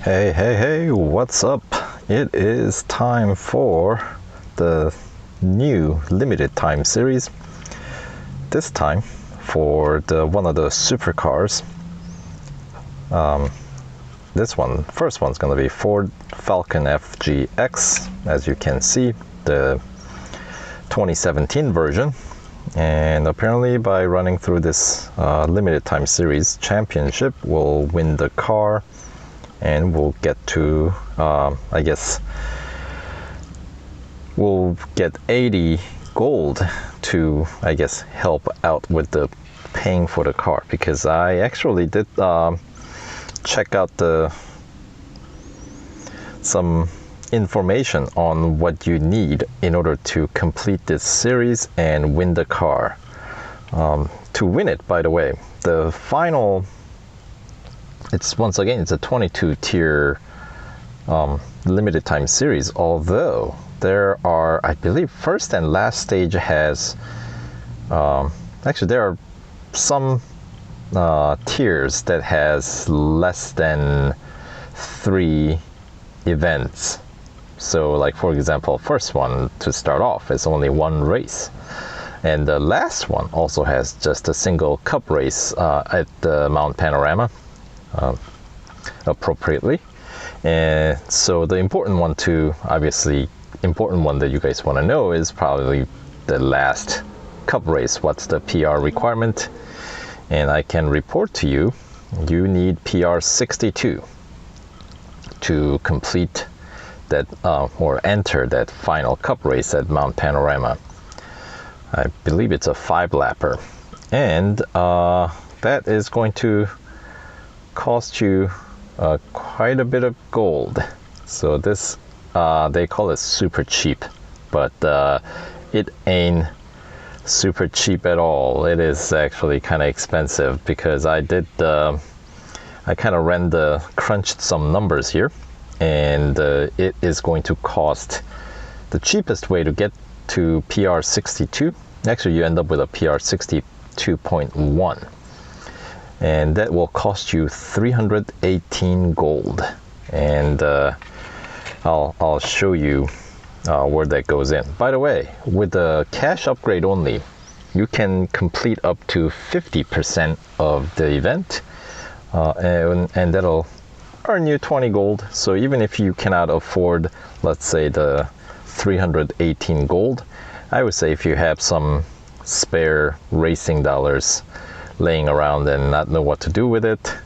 Hey, what's up? It is time for the new limited time series. This time for one of the supercars. First one's gonna be Ford Falcon FGX, as you can see, the 2017 version. And apparently by running through this limited time series championship, we'll win the car and we'll get to, I guess, we'll get 80 gold to, I guess, help out with the paying for the car, because I actually did check out some information on what you need in order to complete this series and win the car. To win it, by the way, the final, it's a 22 tier limited time series, although there are, I believe, first and last stage has actually there are some tiers that has less than 3 events. So like, for example, first one to start off is only 1 race, and the last one also has just a single cup race at the Mount Panorama, appropriately. And so the important one that you guys want to know is probably the last cup race. What's the PR requirement? And I can report to you, you need PR 62 to complete that or enter that final cup race at Mount Panorama. I believe it's a 5-lapper, and that is going to cost you quite a bit of gold. So this they call it super cheap, but it ain't super cheap at all. It is actually kind of expensive, because I kind of crunched some numbers here, and it is going to cost, the cheapest way to get to PR 62, actually you end up with a PR 62.1, and that will cost you 318 gold. And I'll show you where that goes in. By the way, with the cash upgrade only, you can complete up to 50% of the event, and that'll earn you 20 gold. So even if you cannot afford, let's say, the 318 gold, I would say if you have some spare racing dollars laying around and not know what to do with it,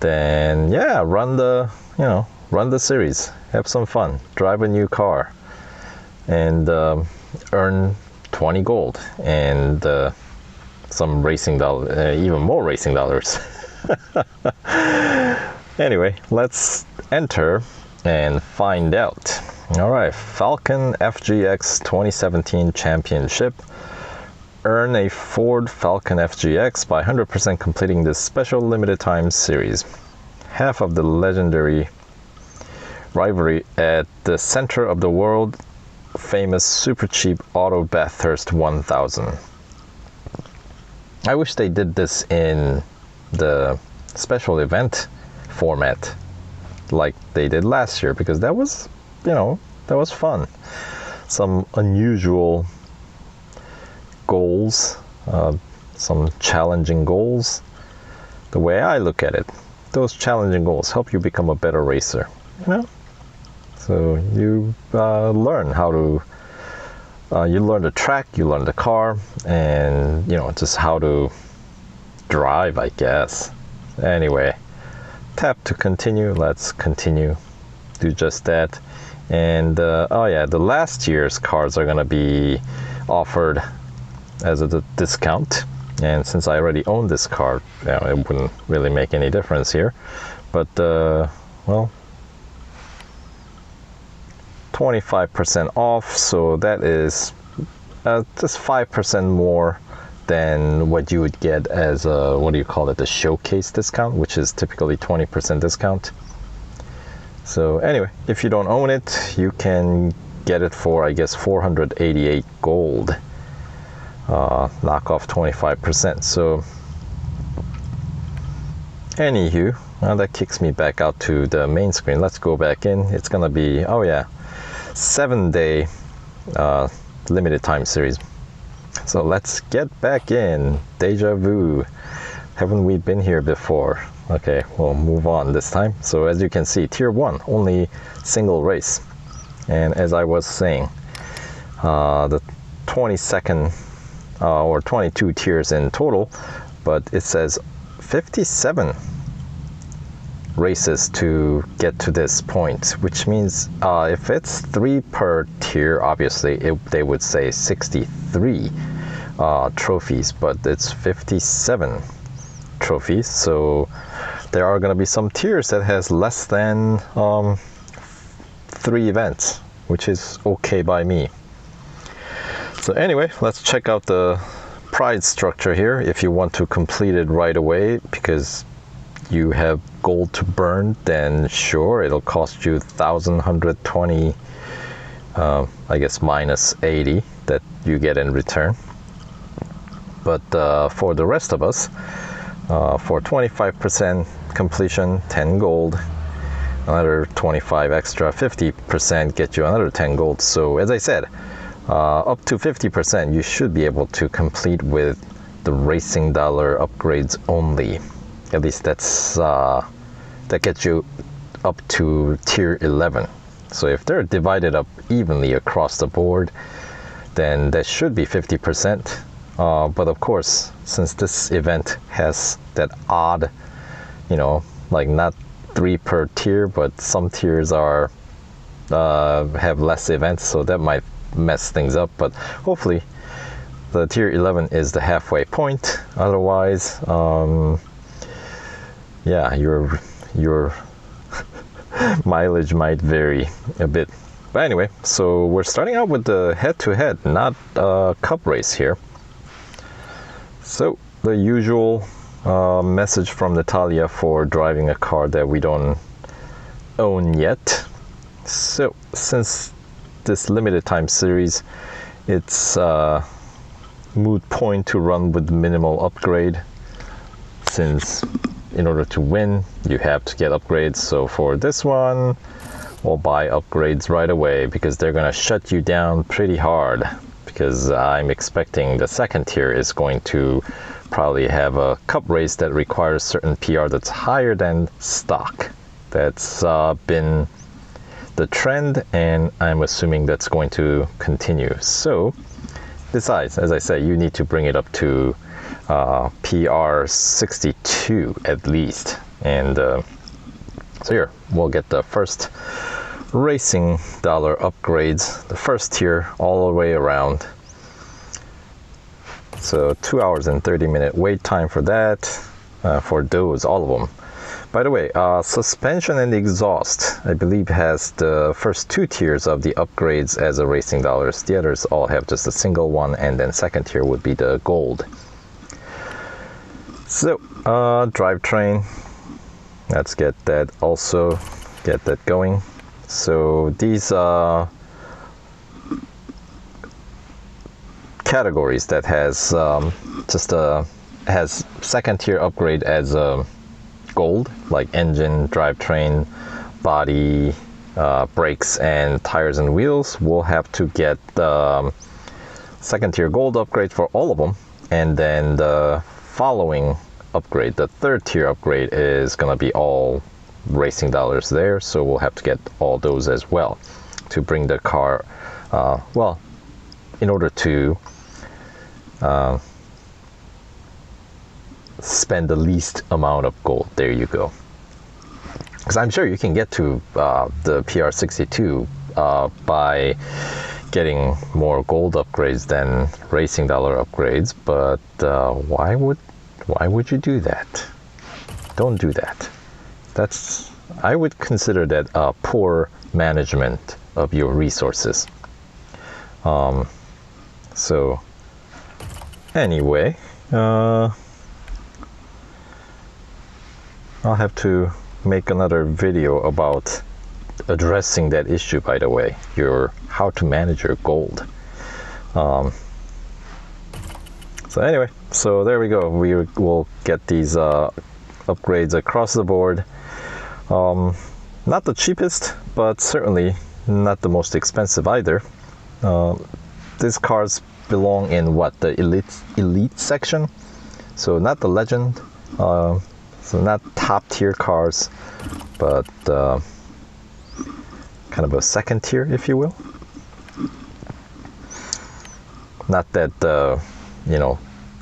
then yeah, run the series, have some fun, drive a new car, and earn 20 gold and some racing dollars, even more racing dollars. Anyway, let's enter and find out. All right, Falcon FGX 2017 Championship. Earn a Ford Falcon FGX by 100% completing this special limited time series. Half of the legendary rivalry at the center of the world famous super cheap auto Bathurst 1000. I wish they did this in the special event format like they did last year, because that was, that was fun. Some unusual goals, some challenging goals. The way I look at it, those challenging goals help you become a better racer, So you learn how to, you learn the track, you learn the car, and just how to drive, I guess. Anyway, tap to continue. Let's continue. Do just that. And oh yeah, the last year's cars are gonna be offered as a discount. And since I already own this car, it wouldn't really make any difference here. But well, 25% off, so that is just 5% more than what you would get as a, the showcase discount, which is typically 20% discount. So anyway, if you don't own it, you can get it for, I guess, 488 gold, knock off 25%. So Anywho, now that kicks me back out to the main screen. Let's go back in. It's gonna be, oh yeah, 7-day limited time series. So let's get back in. Deja vu. Haven't we been here before? Okay, we'll move on this time. So as you can see, tier 1, only single race. And as I was saying, the 22nd or 22 tiers in total, but it says 57 races to get to this point, which means if it's 3 per tier, obviously they would say 63 trophies, but it's 57 trophies. So there are going to be some tiers that has less than 3 events, which is okay by me. So anyway, let's check out the prize structure here. If you want to complete it right away because you have gold to burn, then sure, it'll cost you 1,120, I guess minus 80 that you get in return. But for the rest of us, for 25% completion, 10 gold, another 25 extra, 50% get you another 10 gold. So as I said, up to 50% you should be able to complete with the racing dollar upgrades only. At least that's that gets you up to tier 11. So if they're divided up evenly across the board, then that should be 50%. But of course, since this event has that odd, you know, like not 3 per tier, but some tiers are have less events, so that might mess things up. But hopefully the tier 11 is the halfway point. Otherwise, yeah, your mileage might vary a bit. But anyway, so we're starting out with the head-to-head, not a cup race here. So the usual message from Natalia for driving a car that we don't own yet. So since this limited time series, it's moot point to run with minimal upgrade, since in order to win you have to get upgrades. So for this one, we'll buy upgrades right away because they're gonna shut you down pretty hard, because I'm expecting the second tier is going to probably have a cup race that requires certain PR that's higher than stock. That's been the trend, and I'm assuming that's going to continue. So besides, as I said, you need to bring it up to PR 62 at least. And so here we'll get the first racing dollar upgrades, the first tier all the way around. So 2 hours and 30-minute wait time for that, for those, all of them. By the way, suspension and exhaust, I believe, has the first 2 tiers of the upgrades as a racing dollars. The others all have just a single one, and then second tier would be the gold. So drivetrain, let's get that also, get that going. So these categories that has just has second tier upgrade as gold, like engine, drivetrain, body, brakes, and tires and wheels, will have to get the second tier gold upgrade for all of them. And then the following upgrade, the third tier upgrade, is gonna be all racing dollars there, so we'll have to get all those as well to bring the car, well, in order to spend the least amount of gold. There you go. Because I'm sure you can get to the PR 62 by getting more gold upgrades than racing dollar upgrades, but why would you do that? Don't do that. I would consider that poor management of your resources. So anyway, I'll have to make another video about addressing that issue, by the way, how to manage your gold. So anyway, so there we go. We will get these upgrades across the board. Not the cheapest, but certainly not the most expensive either. These cars belong in what, the elite section, so not the legend, so not top tier cars, but kind of a second tier, if you will. Not that you know,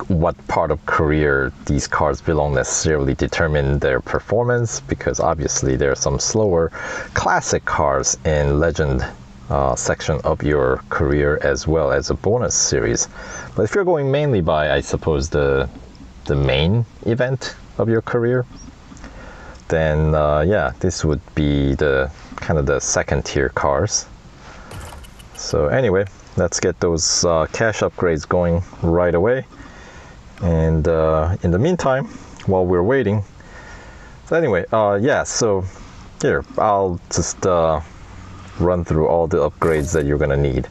what part of career these cars belong necessarily determine their performance, because obviously there are some slower classic cars in legend section of your career as well as a bonus series. But if you're going mainly by, I suppose, the main event of your career, then yeah, this would be the kind of the second tier cars. So anyway, let's get those cash upgrades going right away. And in the meantime, while we're waiting, so anyway, yeah, so here, I'll just run through all the upgrades that you're gonna need.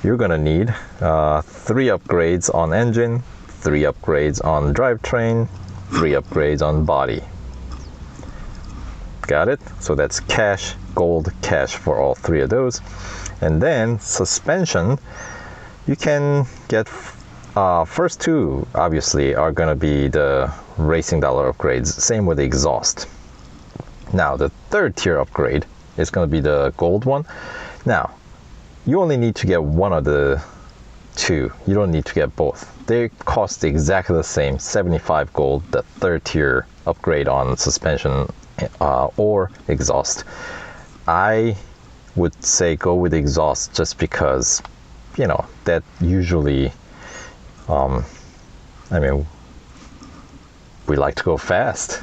You're gonna need 3 upgrades on engine, 3 upgrades on drivetrain, 3 upgrades on body. Got it? So that's cash, gold, cash for all 3 of those. And then suspension, you can get first 2 obviously are going to be the racing dollar upgrades, same with the exhaust. Now the 3rd tier upgrade is going to be the gold one. Now you only need to get one of the 2, you don't need to get both. They cost exactly the same, 75 gold, the 3rd tier upgrade on suspension or exhaust. I would say go with exhaust just because, you know, that usually I mean, we like to go fast,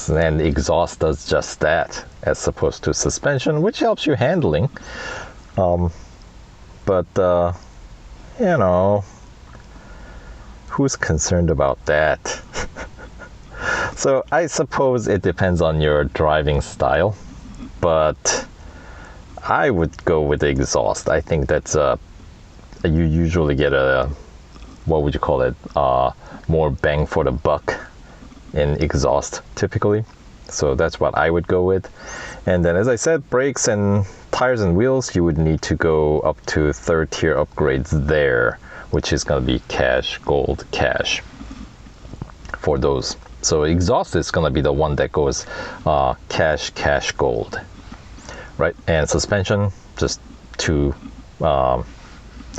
and exhaust does just that, as opposed to suspension, which helps you handling. But you know, who's concerned about that? So I suppose it depends on your driving style, but I would go with the exhaust. I think that's you usually get a, what would you call it, more bang for the buck in exhaust typically. So that's what I would go with. And then, as I said, brakes and tires and wheels, you would need to go up to 3rd tier upgrades there, which is going to be cash, gold, cash for those. So exhaust is going to be the one that goes cash, cash, gold, right? And suspension, just 2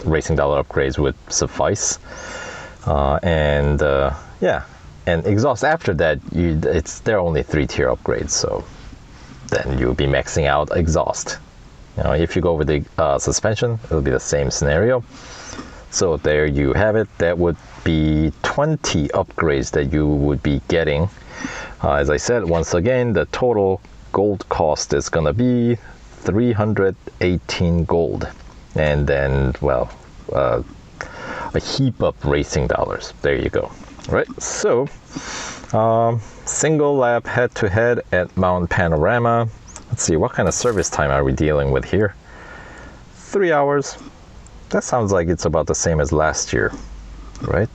racing dollar upgrades would suffice. Yeah, and exhaust after that, they're only 3 tier upgrades, so then you'll be maxing out exhaust. You know, if you go with the suspension, it'll be the same scenario. So there you have it. That would be 20 upgrades that you would be getting. As I said, once again, the total gold cost is gonna be 318 gold. And then, well, a heap of racing dollars. There you go. Right, so single lap head-to-head at Mount Panorama. Let's see, what kind of service time are we dealing with here? 3 hours. That sounds like it's about the same as last year, right?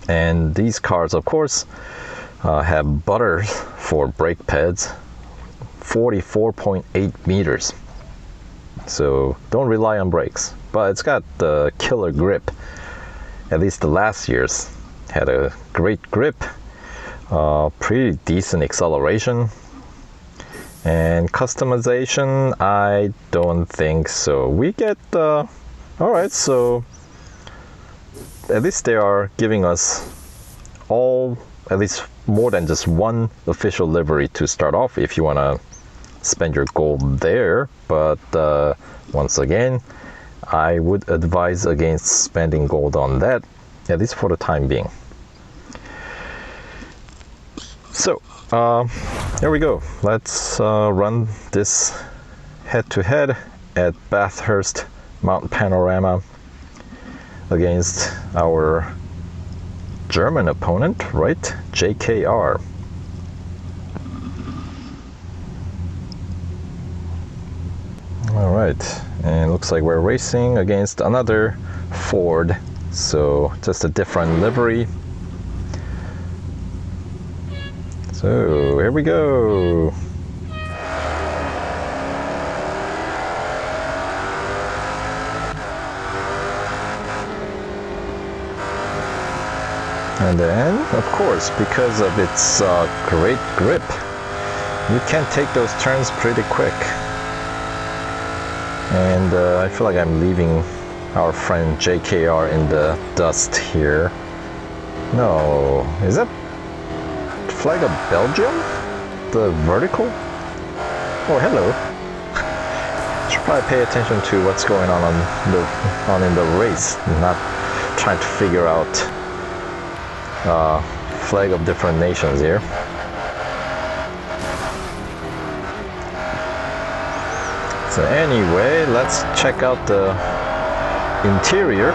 And these cars, of course, have butters for brake pads, 44.8 meters. So don't rely on brakes, but it's got the killer grip. At least the last year's had a great grip, pretty decent acceleration, and customization, I don't think so. We get all right, so at least they are giving us at least more than just one official livery to start off if you want to spend your gold there. But once again, I would advise against spending gold on that, at least for the time being. So there we go. Let's run this head-to-head at Bathurst Mount Panorama against our German opponent, right? JKR. All right, and looks like we're racing against another Ford, so just a different livery. So here we go. And then, of course, because of its great grip, you can take those turns pretty quick. And I feel like I'm leaving our friend JKR in the dust here. No, is that flag of Belgium? The vertical? Oh, hello. Should probably pay attention to what's going on in the race, not trying to figure out flag of different nations here. So anyway, let's check out the interior.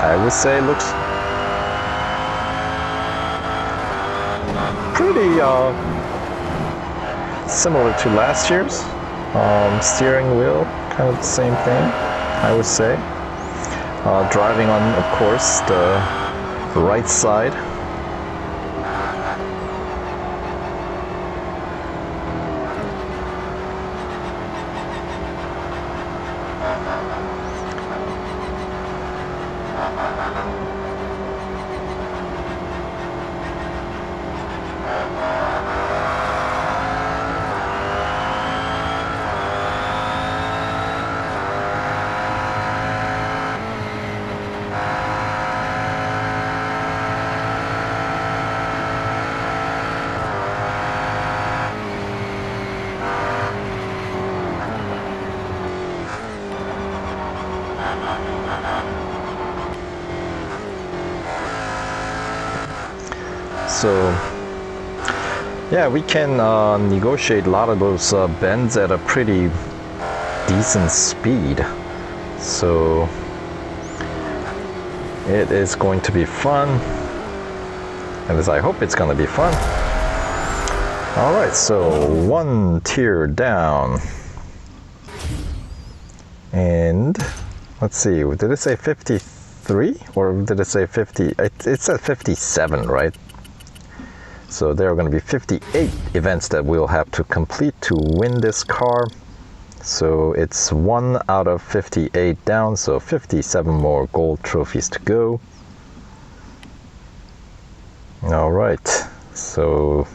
I would say it looks pretty similar to last year's. Steering wheel, kind of the same thing, I would say. Driving on, of course, the right side. So yeah, we can negotiate a lot of those bends at a pretty decent speed. So it is going to be fun. At least I hope it's going to be fun. All right, so one tier down. And let's see, did it say 53 or did it say 50? It said 57, right? So there are going to be 58 events that we'll have to complete to win this car. So it's 1 out of 58 down, so 57 more gold trophies to go. All right, so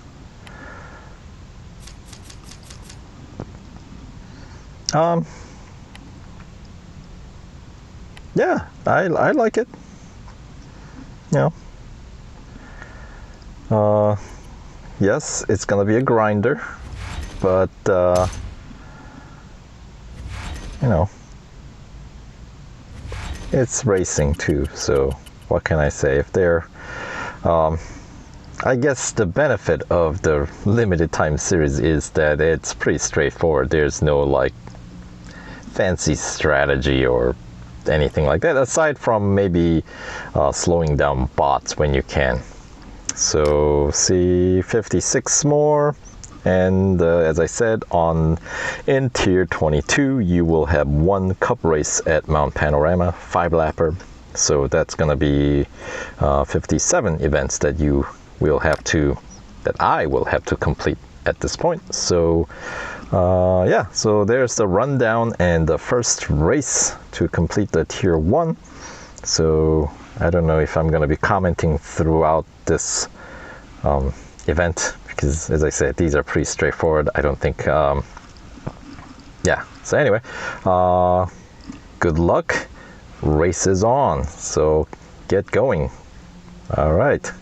yeah, I like it. You know, yes, it's gonna be a grinder, but you know, it's racing too. So what can I say? If they're I guess the benefit of the limited time series is that it's pretty straightforward. There's no like fancy strategy or anything like that, aside from maybe slowing down bots when you can. So see 56 more, and as I said, in tier 22 you will have 1 cup race at Mount Panorama, 5-lapper. So that's gonna be 57 events that I will have to complete at this point. So yeah, so there's the rundown and the first race to complete the tier 1. So I don't know if I'm going to be commenting throughout this event, because as I said, these are pretty straightforward. I don't think yeah, so anyway, good luck, race is on, so get going. All right.